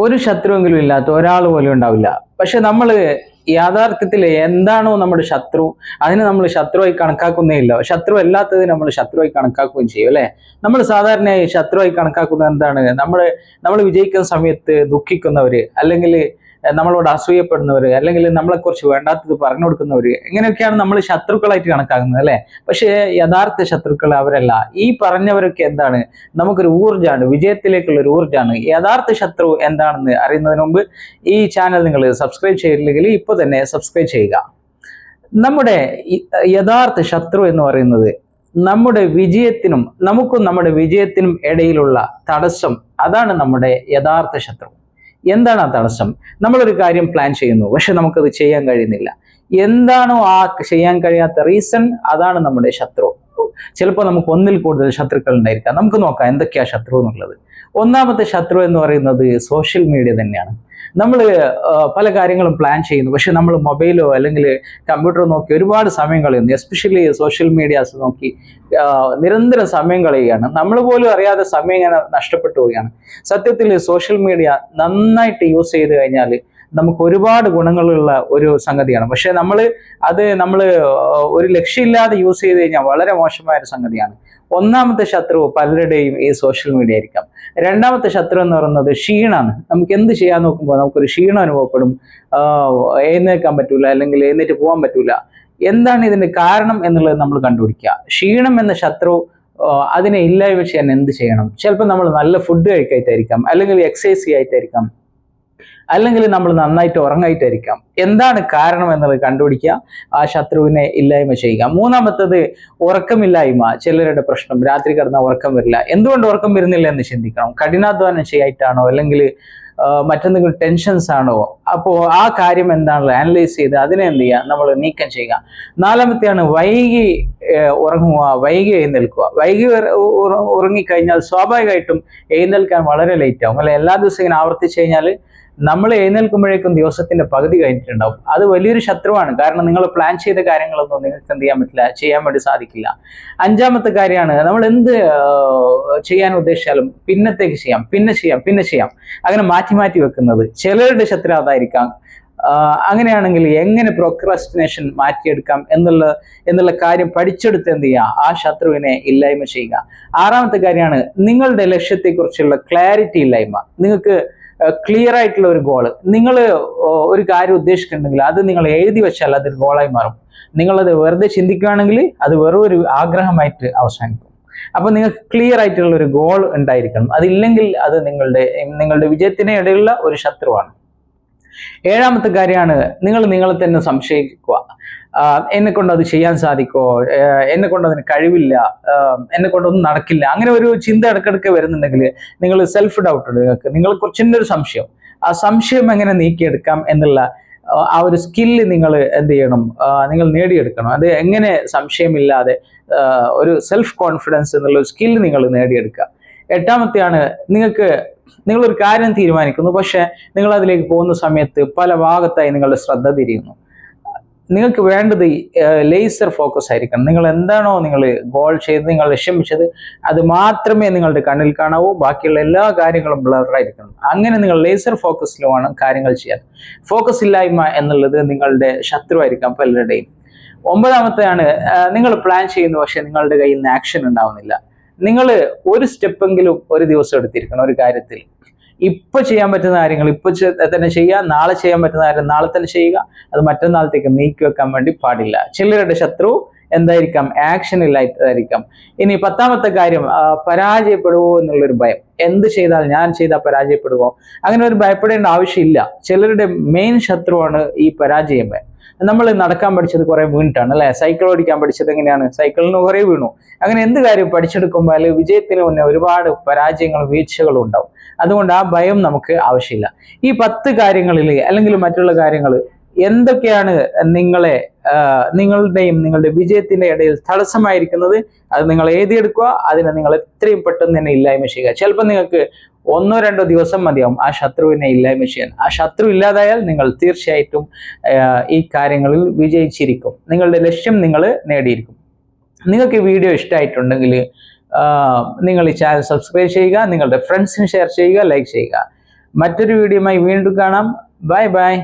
ഒരു ശത്രുവെങ്കിലും ഇല്ലാത്ത ഒരാൾ പോലും ഉണ്ടാവില്ല. പക്ഷെ നമ്മൾ യാഥാർത്ഥ്യത്തിൽ എന്താണോ നമ്മുടെ ശത്രു, അതിനെ നമ്മൾ ശത്രുവായി കണക്കാക്കുന്നേ ഇല്ല. ശത്രു അല്ലാത്തത് നമ്മൾ ശത്രുവായി കണക്കാക്കുകയും ചെയ്യും, അല്ലെ? നമ്മൾ സാധാരണയായി ശത്രുവായി കണക്കാക്കുന്നത് എന്താണ്? നമ്മൾ വിജയിക്കുന്ന സമയത്ത് ദുഃഖിക്കുന്നവര്, അല്ലെങ്കിൽ നമ്മളോട് അസൂയപ്പെടുന്നവര്, അല്ലെങ്കിൽ നമ്മളെക്കുറിച്ച് വേണ്ടാത്തത് പറഞ്ഞു കൊടുക്കുന്നവര്, ഇങ്ങനെയൊക്കെയാണ് നമ്മൾ ശത്രുക്കളായിട്ട് കണക്കാക്കുന്നത്, അല്ലെ? പക്ഷേ യഥാർത്ഥ ശത്രുക്കൾ അവരല്ല. ഈ പറഞ്ഞവരൊക്കെ എന്താണ്? നമുക്കൊരു ഊർജ്ജമാണ്, വിജയത്തിലേക്കുള്ള ഒരു ഊർജ്ജമാണ്. യഥാർത്ഥ ശത്രു എന്താണെന്ന് അറിയുന്നതിന് മുമ്പ് ഈ ചാനൽ നിങ്ങൾ സബ്സ്ക്രൈബ് ചെയ്തില്ലെങ്കിൽ ഇപ്പൊ തന്നെ സബ്സ്ക്രൈബ് ചെയ്യുക. നമ്മുടെ യഥാർത്ഥ ശത്രു എന്ന് പറയുന്നത് നമ്മുടെ വിജയത്തിനും നമ്മുടെ വിജയത്തിനും ഇടയിലുള്ള തടസ്സം. അതാണ് നമ്മുടെ യഥാർത്ഥ ശത്രു. എന്താണ് ആ തടസ്സം? നമ്മളൊരു കാര്യം പ്ലാൻ ചെയ്യുന്നു, പക്ഷെ നമുക്കത് ചെയ്യാൻ കഴിയുന്നില്ല. എന്താണോ ആ ചെയ്യാൻ കഴിയാത്ത റീസൺ, അതാണ് നമ്മുടെ ശത്രു. ചിലപ്പോൾ നമുക്ക് ഒന്നിൽ കൂടുതൽ ശത്രുക്കൾ ഉണ്ടായിരിക്കാം. നമുക്ക് നോക്കാം എന്തൊക്കെയാ ശത്രു എന്നുള്ളത്. ഒന്നാമത്തെ ശത്രു എന്ന് പറയുന്നത് സോഷ്യൽ മീഡിയ തന്നെയാണ്. നമ്മൾ പല കാര്യങ്ങളും പ്ലാൻ ചെയ്യുന്നു, പക്ഷെ നമ്മൾ മൊബൈലോ അല്ലെങ്കിൽ കമ്പ്യൂട്ടറോ നോക്കി ഒരുപാട് സമയം കളയുന്നു. എസ്പെഷ്യലി സോഷ്യൽ മീഡിയാസ് നോക്കി നിരന്തരം സമയം കളയുകയാണ്. നമ്മൾ പോലും അറിയാതെ സമയം ഇങ്ങനെ നഷ്ടപ്പെട്ടു പോവുകയാണ്. സത്യത്തിൽ സോഷ്യൽ മീഡിയ നന്നായിട്ട് യൂസ് ചെയ്ത് കഴിഞ്ഞാൽ നമുക്ക് ഒരുപാട് ഗുണങ്ങളുള്ള ഒരു സംഗതിയാണ്. പക്ഷെ നമ്മൾ ഒരു ലക്ഷ്യമില്ലാതെ യൂസ് ചെയ്ത് കഴിഞ്ഞാൽ വളരെ മോശമായ ഒരു സംഗതിയാണ്. ഒന്നാമത്തെ ശത്രു പലരുടെയും ഈ സോഷ്യൽ മീഡിയ ആയിരിക്കാം. രണ്ടാമത്തെ ശത്രു എന്ന് പറയുന്നത് ക്ഷീണമാണ്. നമുക്ക് എന്ത് ചെയ്യാൻ നോക്കുമ്പോൾ നമുക്കൊരു ക്ഷീണം അനുഭവപ്പെടും. എഴുന്നേൽക്കാൻ പറ്റൂല, അല്ലെങ്കിൽ എഴുന്നേറ്റ് പോകാൻ പറ്റൂല. എന്താണ് ഇതിന്റെ കാരണം എന്നുള്ളത് നമ്മൾ കണ്ടുപിടിക്കുക. ക്ഷീണം എന്ന ശത്രു അതിനെ ഇല്ലായ്മ ചെയ്യാൻ എന്ത് ചെയ്യണം? ചിലപ്പോൾ നമ്മൾ നല്ല ഫുഡ് കഴിക്കായിട്ടായിരിക്കാം, അല്ലെങ്കിൽ എക്സസൈസ് ചെയ്യായിട്ടായിരിക്കാം, അല്ലെങ്കിൽ നമ്മൾ നന്നായിട്ട് ഉറങ്ങായിട്ടായിരിക്കാം. എന്താണ് കാരണം എന്നുള്ളത് കണ്ടുപിടിക്കുക, ആ ശത്രുവിനെ ഇല്ലായ്മ ചെയ്യുക. മൂന്നാമത്തത് ഉറക്കമില്ലായ്മ. ചിലരുടെ പ്രശ്നം രാത്രി കിടന്നാൽ ഉറക്കം വരില്ല. എന്തുകൊണ്ട് ഉറക്കം വരുന്നില്ല എന്ന് ചിന്തിക്കണം. കഠിനാധ്വാനം ചെയ്യായിട്ടാണോ, അല്ലെങ്കിൽ മറ്റെന്തെങ്കിലും ടെൻഷൻസ് ആണോ? അപ്പോൾ ആ കാര്യം എന്താണല്ലോ അനലൈസ് ചെയ്ത് അതിനെ എന്ത് ചെയ്യുക, നമ്മൾ നീക്കം ചെയ്യുക. നാലാമത്തെയാണ് വൈകി ഉറങ്ങുക, വൈകി എഴുന്നേൽക്കുക. വൈകി ഉറങ്ങിക്കഴിഞ്ഞാൽ സ്വാഭാവികമായിട്ടും എഴുന്നേൽക്കാൻ വളരെ ലേറ്റ് ആവും, അല്ലെ? എല്ലാ ദിവസവും ഇങ്ങനെ ആവർത്തിച്ച് കഴിഞ്ഞാൽ നമ്മൾ എഴുന്നേൽക്കുമ്പോഴേക്കും ദിവസത്തിന്റെ പകുതി കഴിഞ്ഞിട്ടുണ്ടാവും. അത് വലിയൊരു ശത്രുവാണ്. കാരണം നിങ്ങൾ പ്ലാൻ ചെയ്ത കാര്യങ്ങളൊന്നും നിങ്ങൾക്ക് എന്ത് ചെയ്യാൻ പറ്റില്ല, ചെയ്യാൻ വേണ്ടി സാധിക്കില്ല. അഞ്ചാമത്തെ കാര്യമാണ്, നമ്മൾ എന്ത് ചെയ്യാൻ ഉദ്ദേശിച്ചാലും പിന്നത്തേക്ക് ചെയ്യാം, പിന്നെ ചെയ്യാം, അങ്ങനെ മാറ്റി മാറ്റി വെക്കുന്നത്. ചിലരുടെ ശത്രു അതായിരിക്കാം. അങ്ങനെയാണെങ്കിൽ എങ്ങനെ പ്രോക്രാസ്റ്റിനേഷൻ മാറ്റിയെടുക്കാം എന്നുള്ള കാര്യം പഠിച്ചെടുത്ത് എന്ത് ചെയ്യുക, ആ ശത്രുവിനെ ഇല്ലായ്മ ചെയ്യുക. ആറാമത്തെ കാര്യമാണ് നിങ്ങളുടെ ലക്ഷ്യത്തെക്കുറിച്ചുള്ള ക്ലാരിറ്റി ഇല്ലായ്മ. നിങ്ങൾക്ക് ക്ലിയർ ആയിട്ടുള്ള ഒരു ഗോള്, നിങ്ങൾ ഒരു കാര്യം ഉദ്ദേശിക്കുന്നുണ്ടെങ്കിൽ അത് നിങ്ങൾ എഴുതി വെച്ചാൽ അതൊരു ഗോളായി മാറും. നിങ്ങളത് വെറുതെ ചിന്തിക്കുകയാണെങ്കിൽ അത് വെറും ഒരു ആഗ്രഹമായിട്ട് അവസാനിക്കും. അപ്പൊ നിങ്ങൾക്ക് ക്ലിയർ ആയിട്ടുള്ള ഒരു ഗോൾ ഉണ്ടായിരിക്കണം. അതില്ലെങ്കിൽ അത് നിങ്ങളുടെ വിജയത്തിന് ഇടയിലുള്ള ഒരു ശത്രുവാണ്. ഏഴാമത്തെ കാര്യമാണ് നിങ്ങളെ തന്നെ സംശയിക്കുക. എന്നെ കൊണ്ട് അത് ചെയ്യാൻ സാധിക്കോ, എന്നെ കൊണ്ട് അതിന് കഴിവില്ല, എന്നെ കൊണ്ടൊന്നും നടക്കില്ല. അങ്ങനെ ഒരു ചിന്ത ഇടയ്ക്കിടയ്ക്ക് വരുന്നുണ്ടെങ്കിൽ നിങ്ങൾ സെൽഫ് ഡൗട്ട് ഉണ്ട്, നിങ്ങൾ കുറച്ചിൻ്റെ ഒരു സംശയം. ആ സംശയം എങ്ങനെ നീക്കിയെടുക്കാം എന്നുള്ള ആ ഒരു സ്കില്ല് നിങ്ങൾ എന്ത് ചെയ്യണം, നിങ്ങൾ നേടിയെടുക്കണം. അത് എങ്ങനെ സംശയമില്ലാതെ ഒരു സെൽഫ് കോൺഫിഡൻസ് എന്നുള്ള ഒരു സ്കില്ല് നിങ്ങൾ നേടിയെടുക്കുക. എട്ടാമത്തെയാണ് നിങ്ങളൊരു കാര്യം തീരുമാനിക്കുന്നു, പക്ഷെ നിങ്ങൾ അതിലേക്ക് പോകുന്ന സമയത്ത് പല ഭാഗത്തായി നിങ്ങളുടെ ശ്രദ്ധ തിരിയുന്നു. നിങ്ങൾക്ക് വേണ്ടത് ലേസർ ഫോക്കസ് ആയിരിക്കണം. നിങ്ങൾ എന്താണോ നിങ്ങൾ ഗോൾ ചെയ്ത് നിങ്ങൾ ലക്ഷ്യം വെച്ചത് അത് മാത്രമേ നിങ്ങളുടെ കണ്ണിൽ കാണാവൂ. ബാക്കിയുള്ള എല്ലാ കാര്യങ്ങളും ബ്ലറായിരിക്കണം. അങ്ങനെ നിങ്ങൾ ലേസർ ഫോക്കസിൽ വേണം കാര്യങ്ങൾ ചെയ്യാൻ. ഫോക്കസ് ഇല്ലായ്മ എന്നുള്ളത് നിങ്ങളുടെ ശത്രുവായിരിക്കാം പലരുടെയും. ഒമ്പതാമത്തെയാണ് നിങ്ങൾ പ്ലാൻ ചെയ്യുന്നു, പക്ഷെ നിങ്ങളുടെ കയ്യിൽ നിന്ന് ആക്ഷൻ ഉണ്ടാവുന്നില്ല. നിങ്ങൾ ഒരു സ്റ്റെപ്പെങ്കിലും ഒരു ദിവസം എടുത്തിരിക്കണം ഒരു കാര്യത്തിൽ. ഇപ്പൊ ചെയ്യാൻ പറ്റുന്ന കാര്യങ്ങൾ ഇപ്പൊ തന്നെ ചെയ്യുക, നാളെ ചെയ്യാൻ പറ്റുന്ന കാര്യം നാളെ തന്നെ ചെയ്യുക. അത് മറ്റന്നാളത്തേക്ക് നീക്കി വെക്കാൻ വേണ്ടി പാടില്ല. ചിലരുടെ ശത്രു എന്തായിരിക്കാം, ആക്ഷൻ ഇല്ലായിരിക്കാം. ഇനി 10ാമത്തെ കാര്യം, പരാജയപ്പെടുവോ എന്നുള്ളൊരു ഭയം. എന്ത് ഞാൻ ചെയ്താൽ പരാജയപ്പെടുവോ, അങ്ങനെ ഒരു ഭയപ്പെടേണ്ട ആവശ്യമില്ല. ചിലരുടെ മെയിൻ ശത്രുവാണ് ഈ പരാജയം. നമ്മൾ നടക്കാൻ പഠിച്ചത് കുറെ വീണിട്ടാണ്, അല്ലെ? സൈക്കിൾ ഓടിക്കാൻ പഠിച്ചത് എങ്ങനെയാണ്, സൈക്കിളിന് കുറെ വീണു. അങ്ങനെ എന്ത് കാര്യം പഠിച്ചെടുക്കുമ്പോൾ അല്ലെങ്കിൽ വിജയത്തിന് മുന്നേ ഒരുപാട് പരാജയങ്ങളും വീഴ്ചകളും ഉണ്ടാവും. അതുകൊണ്ട് ആ ഭയം നമുക്ക് ആവശ്യമില്ല. ഈ 10 കാര്യങ്ങളിൽ അല്ലെങ്കിൽ മറ്റുള്ള കാര്യങ്ങൾ എന്തൊക്കെയാണ് നിങ്ങളുടെയും നിങ്ങളുടെ വിജയത്തിന്റെ ഇടയിൽ തടസ്സമായിരിക്കുന്നത്, അത് നിങ്ങൾ എഴുതിയെടുക്കുക. അതിനെ നിങ്ങൾ എത്രയും പെട്ടെന്ന് തന്നെ ഇല്ലായ്മ ചെയ്യുക. ചിലപ്പോൾ നിങ്ങൾക്ക് 1-2 ദിവസം മതിയാവും ആ ശത്രുവിനെ ഇല്ലായ്മ ചെയ്യാൻ. ആ ശത്രു ഇല്ലാതായാൽ നിങ്ങൾ തീർച്ചയായിട്ടും ഈ കാര്യങ്ങളിൽ വിജയിച്ചിരിക്കും. നിങ്ങളുടെ ലക്ഷ്യം നിങ്ങൾ നേടിയിരിക്കും. നിങ്ങൾക്ക് ഈ വീഡിയോ ഇഷ്ടമായിട്ടുണ്ടെങ്കിൽ നിങ്ങൾ ഈ ചാനൽ സബ്സ്ക്രൈബ് ചെയ്യുക, നിങ്ങളുടെ ഫ്രണ്ട്സിന് ഷെയർ ചെയ്യുക, ലൈക്ക് ചെയ്യുക. മറ്റൊരു വീഡിയോയുമായി വീണ്ടും കാണാം. Bye bye.